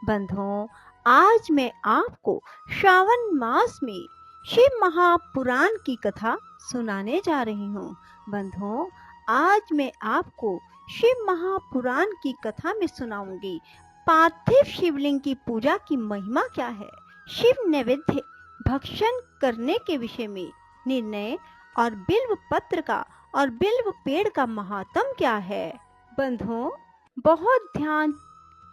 बंधुओं, आज मैं आपको श्रावण मास में शिव महापुराण की कथा सुनाने जा रही हूँ। बंधुओं, आज मैं आपको शिव महापुराण की कथा में सुनाऊंगी पार्थिव शिवलिंग की पूजा की महिमा क्या है, शिव नैवेद्य भक्षण करने के विषय में निर्णय और बिल्व पत्र का और बिल्व पेड़ का महात्म क्या है। बंधुओं, बहुत ध्यान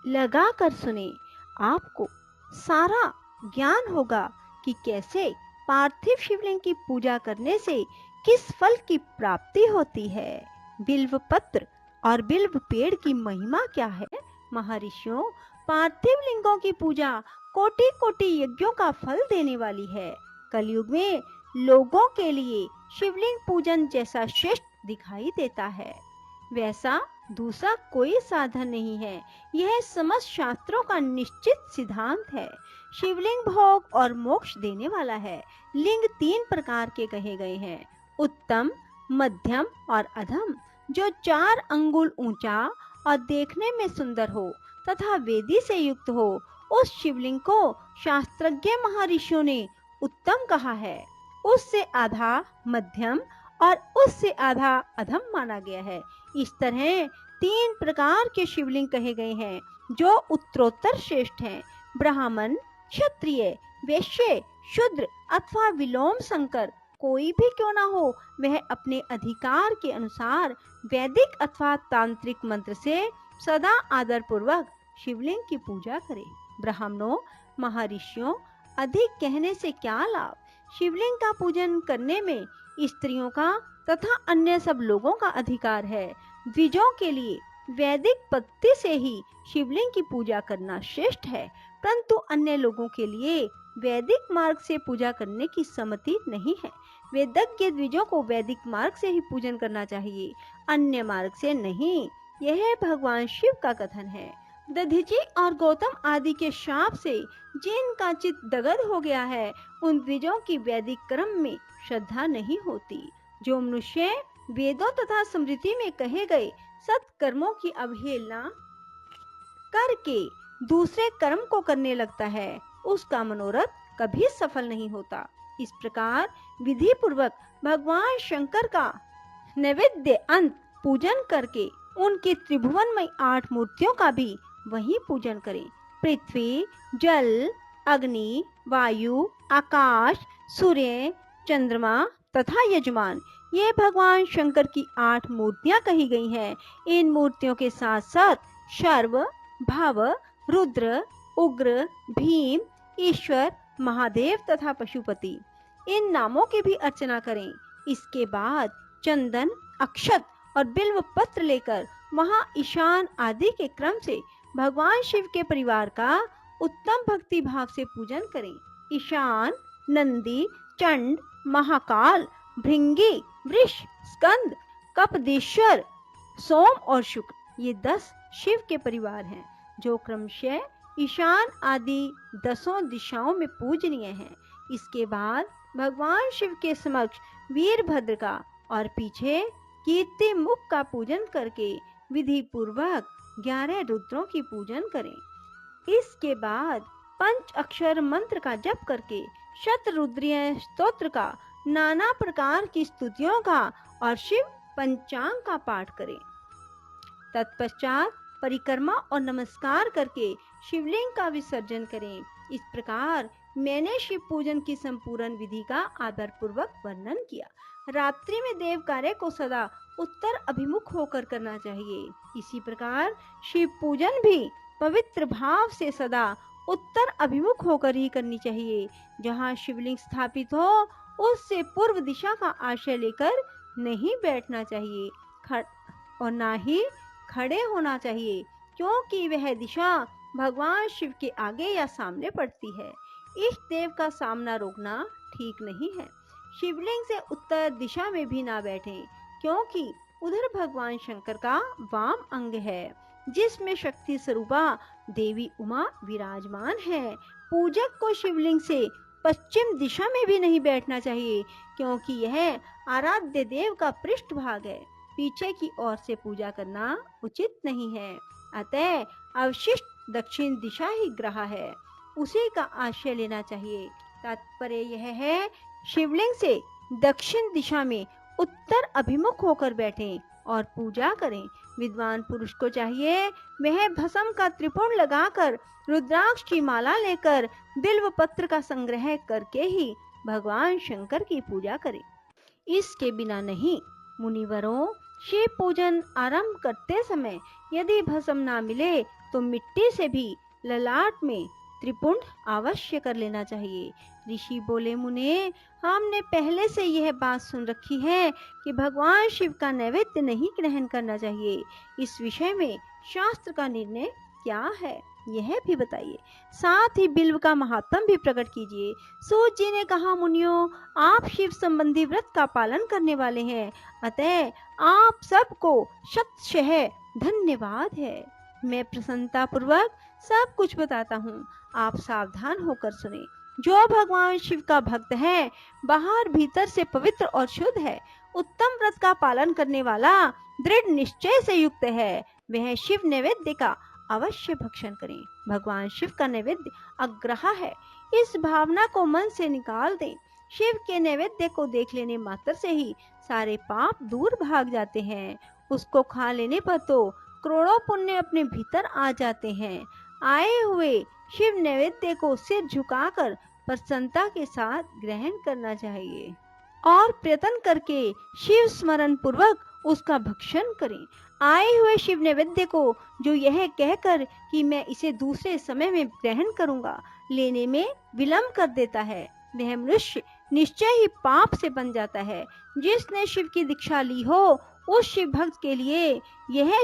लगा कर सुने, आपको सारा ज्ञान होगा कि कैसे पार्थिव शिवलिंग की पूजा करने से किस फल की प्राप्ति होती है। बिल्व पत्र और बिल्व पेड़ की महिमा क्या है। महर्षियों, पार्थिव लिंगों की पूजा कोटि कोटि यज्ञों का फल देने वाली है। कलयुग में लोगों के लिए शिवलिंग पूजन जैसा श्रेष्ठ दिखाई देता है, वैसा दूसरा कोई साधन नहीं है। यह समस्त शास्त्रों का निश्चित सिद्धांत है। शिवलिंग भोग और मोक्ष देने वाला है। लिंग 3 प्रकार के कहे गए हैं, उत्तम, मध्यम और अधम। जो 4 अंगुल ऊंचा और देखने में सुंदर हो तथा वेदी से युक्त हो, उस शिवलिंग को शास्त्रज्ञ महर्षियों ने उत्तम कहा है। उससे आधा मध्यम और उससे आधा अधम माना गया है। इस तरह 3 प्रकार के शिवलिंग कहे गए हैं जो उत्तरोत्तर श्रेष्ठ हैं। ब्राह्मण, क्षत्रिय, वैश्य, शूद्र अथवा विलोम संकर कोई भी क्यों ना हो, वह अपने अधिकार के अनुसार वैदिक अथवा तांत्रिक मंत्र से सदा आदर पूर्वक शिवलिंग की पूजा करे। ब्राह्मणों, महर्षियों, अधिक कहने से क्या लाभ। शिवलिंग का पूजन करने में स्त्रियों का तथा अन्य सब लोगों का अधिकार है। द्विजों के लिए वैदिक पद्धति से ही शिवलिंग की पूजा करना श्रेष्ठ है, परंतु अन्य लोगों के लिए वैदिक मार्ग से पूजा करने की सम्मति नहीं है। वेदज्ञ द्विजों को वैदिक मार्ग से ही पूजन करना चाहिए, अन्य मार्ग से नहीं। यह भगवान शिव का कथन है। दधीचि और गौतम आदि के शाप से जिनका चित्त दगध हो गया है, उन द्विजों की वैदिक कर्म में श्रद्धा नहीं होती। जो मनुष्य वेदों तथा स्मृति में कहे गए सत्कर्मों की अवहेलना करके दूसरे कर्म को करने लगता है, उसका मनोरथ कभी सफल नहीं होता। इस प्रकार विधि पूर्वक भगवान शंकर का नैवेद्य अंत पूजन करके उनकी त्रिभुवनमय 8 मूर्तियों का भी वही पूजन करें। पृथ्वी, जल, अग्नि, वायु, आकाश, सूर्य, चंद्रमा तथा यजमान, ये भगवान शंकर की 8 मूर्तियां कही गई हैं। इन मूर्तियों के साथ साथ शर्व, भव, रुद्र, उग्र, भीम, ईश्वर, महादेव तथा पशुपति, इन नामों की भी अर्चना करें। इसके बाद चंदन, अक्षत और बिल्व पत्र लेकर वहां ईशान आदि के क्रम से भगवान शिव के परिवार का उत्तम भक्ति भाव से पूजन करें। ईशान, नंदी, चंड, महाकाल, भृंगी, वृष, स्कंद, कपदेश्वर, सोम और शुक्र, ये 10 शिव के परिवार हैं, जो क्रमशः ईशान आदि 10 दिशाओं में पूजनीय हैं। इसके बाद भगवान शिव के समक्ष वीरभद्र का और पीछे कीर्ति मुख का पूजन करके विधि पूर्वक 11 रुद्रों की पूजन करें। इसके बाद पंच अक्षर मंत्र का जप करके शतरुद्रीय स्तोत्र का, नाना प्रकार की स्तुतियों का और शिव पंचांग का पाठ करें। तत्पश्चात परिक्रमा और नमस्कार करके शिवलिंग का विसर्जन करें। इस प्रकार मैंने शिव पूजन की संपूर्ण विधि का आदर पूर्वक वर्णन किया। रात्रि में देव कार्य को सदा उत्तर अभिमुख होकर करना चाहिए। इसी प्रकार शिव पूजन भी पवित्र भाव से सदा उत्तर अभिमुख होकर ही करनी चाहिए। जहाँ शिवलिंग स्थापित हो, उससे पूर्व दिशा का आश्रय लेकर नहीं बैठना चाहिए और ना ही खड़े होना चाहिए, क्योंकि वह दिशा भगवान शिव के आगे या सामने पड़ती है। इष्ट देव का सामना रोकना ठीक नहीं है। शिवलिंग से उत्तर दिशा में भी ना बैठें, क्योंकि उधर भगवान शंकर का वाम अंग है, जिसमें शक्ति स्वरूपा देवी उमा विराजमान है। पूजक को शिवलिंग से पश्चिम दिशा में भी नहीं बैठना चाहिए, क्योंकि यह आराध्य देव का पृष्ठ भाग है। पीछे की ओर से पूजा करना उचित नहीं है। अतः अवशिष्ट दक्षिण दिशा ही ग्रह है, उसी का आश्रय लेना चाहिए। तात्पर्य यह है, शिवलिंग से दक्षिण दिशा में उत्तर अभिमुख होकर बैठें और पूजा करें। विद्वान पुरुष को चाहिए वह भस्म का त्रिपुण लगाकर, रुद्राक्ष की माला लेकर, बिल्व पत्र का संग्रह करके ही भगवान शंकर की पूजा करे, इसके बिना नहीं। मुनिवरों, शिव पूजन आरंभ करते समय यदि भस्म ना मिले तो मिट्टी से भी ललाट में त्रिपुंड अवश्य कर लेना चाहिए। ऋषि बोले, मुने, हमने पहले से यह बात सुन रखी है कि भगवान शिव का नैवेद्य नहीं ग्रहण करना चाहिए। इस विषय में शास्त्र का निर्णय क्या है, यह भी बताइए। साथ ही बिल्व का महात्म भी प्रकट कीजिए। सूत जी ने कहा, मुनियों, आप शिव संबंधी व्रत का पालन करने वाले हैं, अतः आप सबको शतशः धन्यवाद है। मैं प्रसन्नता पूर्वक सब कुछ बताता हूँ, आप सावधान होकर सुने। जो भगवान शिव का भक्त है, बाहर भीतर से पवित्र और शुद्ध है, उत्तम व्रत का पालन करने वाला, दृढ़ निश्चय से युक्त है, वह शिव नैवेद्य का अवश्य भक्षण करें। भगवान शिव का नैवेद्य अग्रह है, इस भावना को मन से निकाल दें। शिव के नैवेद्य को देख लेने मात्र से ही सारे पाप दूर भाग जाते हैं। उसको खा लेने पर तो करोड़ों पुण्य अपने भीतर आ जाते हैं। आए हुए शिव नैवेद्य को सिर झुकाकर प्रसन्नता के साथ ग्रहण करना चाहिए और प्रयत्न करके शिव स्मरण पूर्वक उसका भक्षण करें। आए हुए शिव नैवेद्य को जो यह कहकर कि मैं इसे दूसरे समय में ग्रहण करूंगा, लेने में विलंब कर देता है, वह मनुष्य निश्चय ही पाप से बन जाता है। जिसने शिव की दीक्षा ली हो, उस शिव भक्त के लिए यह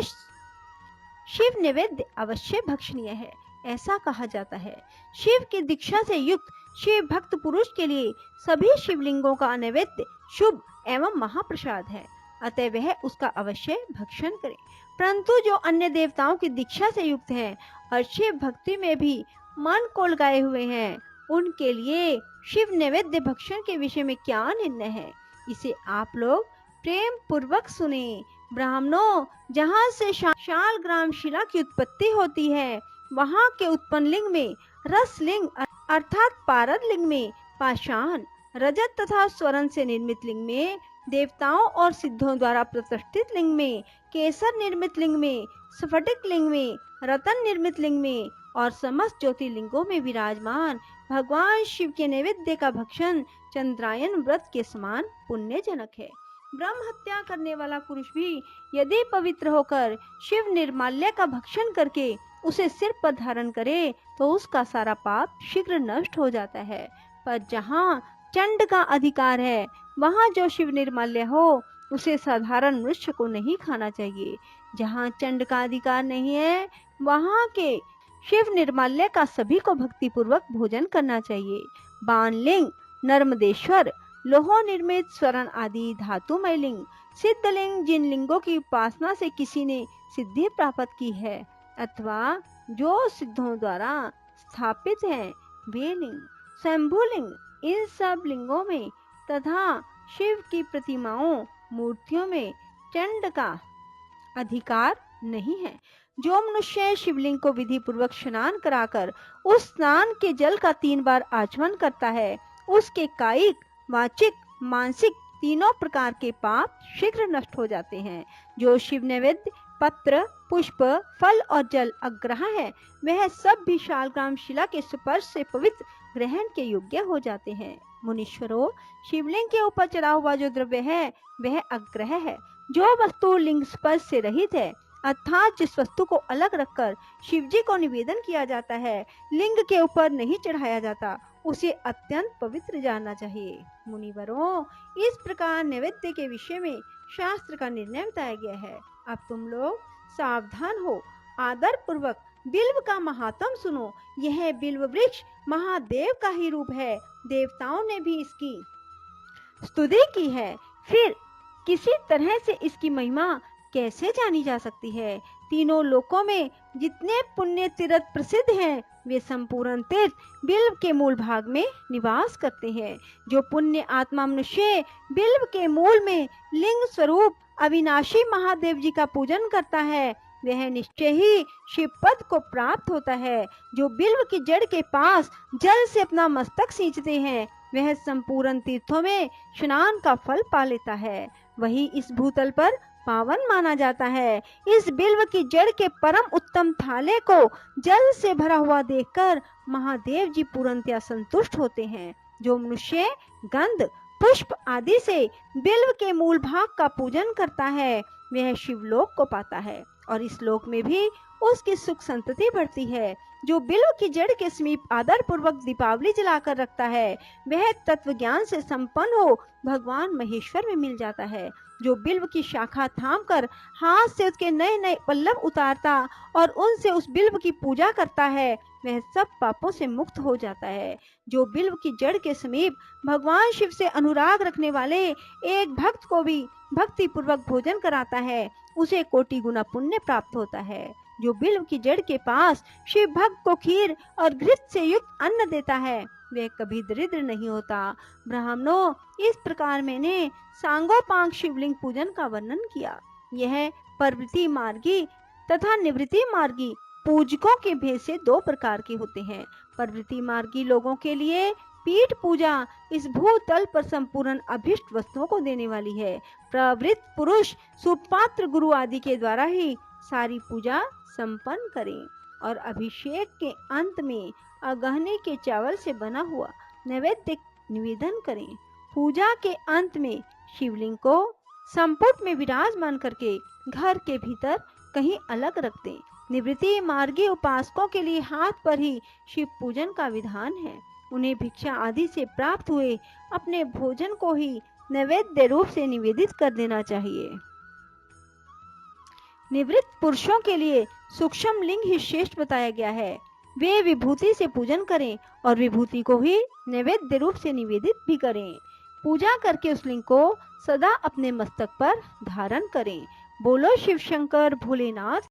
शिव नैवेद्य अवश्य भक्षणीय है, ऐसा कहा जाता है। शिव की दीक्षा से युक्त शिव भक्त पुरुष के लिए सभी शिवलिंगों का नैवेद्य शुभ एवं महाप्रसाद है, अतः वह उसका अवश्य भक्षण करे। परंतु जो अन्य देवताओं की दीक्षा से युक्त हैं और शिव भक्ति में भी मन को लगाए हुए हैं, उनके लिए शिव नैवेद्य भक्षण के विषय में क्या निर्णय है, इसे आप लोग प्रेम पूर्वक सुने। ब्राह्मणों, जहाँ से शालग्राम शिला की उत्पत्ति होती है, वहाँ के उत्पन्न लिंग में रसलिंग अर्थात पारद लिंग में पाषाण, रजत तथा स्वर्ण से निर्मित लिंग में, देवताओं और सिद्धों द्वारा प्रतिष्ठित लिंग में, केसर निर्मित लिंग में, स्फटिक लिंग में, रतन निर्मित लिंग में और समस्त ज्योतिर्लिंगों में विराजमान भगवान शिव के नैवेद्य का भक्षण चंद्रायन व्रत के समान पुण्यजनक है। ब्रह्म हत्या करने वाला पुरुष भी यदि पवित्र होकर शिव निर्माल्य का भक्षण करके उसे सिर पर धारण करे तो उसका सारा पाप शीघ्र नष्ट हो जाता है। पर जहाँ चंड का अधिकार है, वहाँ जो शिव निर्माल्य हो उसे साधारण मनुष्य को नहीं खाना चाहिए। जहाँ चंड का अधिकार नहीं है, वहाँ के शिव निर्माल्य का सभी को भक्ति पूर्वक भोजन करना चाहिए। बाणलिंग, नर्मदेश्वर, लोह निर्मित स्वर्ण आदि धातुमय लिंग, सिद्धलिंग, जिन लिंगों की उपासना से किसी ने सिद्धि प्राप्त की है अथवा जो सिद्धों द्वारा स्थापित हैं, वे लिंग, शंभुलिंग, इन सब लिंगों में तथा शिव की प्रतिमाओं, मूर्तियों में चंड का अधिकार नहीं है। जो मनुष्य शिवलिंग को विधि पूर्वक स्नान कराकर उस स्नान के जल का 3 बार आचमन करता है, उसके कायिक, वाचिक, मानसिक तीनों प्रकार के पाप शीघ्र नष्ट हो जाते हैं। जो शिव नैवेद्य पत्र, पुष्प, फल और जल अग्रह है, वह सब भी शालग्राम शिला के स्पर्श से पवित्र ग्रहण के योग्य हो जाते हैं। मुनीश्वरों, शिवलिंग के ऊपर चढ़ा हुआ जो द्रव्य है वह अग्रह है। जो वस्तु लिंग स्पर्श से रहित है, अर्थात जिस वस्तु को अलग रखकर शिवजी को निवेदन किया जाता है, लिंग के ऊपर नहीं चढ़ाया जाता, उसे अत्यंत पवित्र जानना चाहिए। मुनिवरों, इस प्रकार नैवेद्य के विषय में शास्त्र का निर्णय बताया गया है। अब तुम लोग सावधान हो, आदर पूर्वक बिल्व का महात्म सुनो। यह बिल्व वृक्ष महादेव का ही रूप है, देवताओं ने भी इसकी स्तुति की है, फिर किसी तरह से इसकी महिमा कैसे जानी जा सकती है। तीनों लोकों में जितने पुण्य तीर्थ प्रसिद्ध हैं, वे संपूर्ण तीर्थ बिल्व के मूल भाग में निवास करते हैं। जो पुण्य आत्मा मनुष्य बिल्व के मूल में लिंग स्वरूप अविनाशी महादेव जी का पूजन करता है, वह निश्चय ही शिव पद को प्राप्त होता है। जो बिल्व की जड़ के पास जल से अपना मस्तक सींचते हैं, वह संपूर्ण तीर्थों में स्नान का फल पा लेता है। वही इस भूतल पर पावन माना जाता है। इस बिल्व की जड़ के परम उत्तम थाले को जल से भरा हुआ देखकर महादेव जी पूर्णतया संतुष्ट होते हैं। जो मनुष्य गंध, पुष्प आदि से बिल्व के मूल भाग का पूजन करता है, वह शिवलोक को पाता है और इस लोक में भी उसकी सुख संतति बढ़ती है। जो बिल्व की जड़ के समीप आदर पूर्वक दीपावली जलाकर रखता है, वह तत्व ज्ञान से संपन्न हो भगवान महेश्वर में मिल जाता है। जो बिल्व की शाखा थामकर हाथ से उसके नए नए पल्लव उतारता और उनसे उस बिल्व की पूजा करता है, वह सब पापों से मुक्त हो जाता है। जो बिल्व की जड़ के समीप भगवान शिव से अनुराग रखने वाले एक भक्त को भी भक्ति पूर्वक भोजन कराता है, उसे कोटि गुना पुण्य प्राप्त होता है। जो बिल्व की जड़ के पास शिव भक्त को खीर और घृत से युक्त अन्न देता है, वह कभी दरिद्र नहीं होता। ब्राह्मणों, इस प्रकार मैंने सांगोपांग शिवलिंग पूजन का वर्णन किया। यह प्रवृत्ति मार्गी तथा निवृत्ति मार्गी पूजकों के भेद से दो प्रकार के होते हैं। प्रवृत्ति मार्गी लोगों के लिए पीठ पूजा इस भूतल पर संपूर्ण अभिष्ट वस्तुओं को देने वाली है। प्रवृत्त पुरुष सुपात्र गुरु आदि के द्वारा ही सारी पूजा संपन्न करें और अभिषेक के अंत में अगहने के चावल से बना हुआ नैवेद्य निवेदन करें। पूजा के अंत में शिवलिंग को संपुट में विराजमान करके घर के भीतर कहीं अलग रख दें। निवृत्ति मार्गी उपासकों के लिए हाथ पर ही शिव पूजन का विधान है। उन्हें भिक्षा आदि से प्राप्त हुए अपने भोजन को ही नैवेद्य रूप से निवेदित कर देना चाहिए। निवृत्त पुरुषों के लिए सूक्ष्म लिंग ही श्रेष्ठ बताया गया है। वे विभूति से पूजन करें और विभूति को ही नैवेद्य रूप से निवेदित भी करें। पूजा करके उस लिंग को सदा अपने मस्तक पर धारण करें। बोलो शिव शंकर भोलेनाथ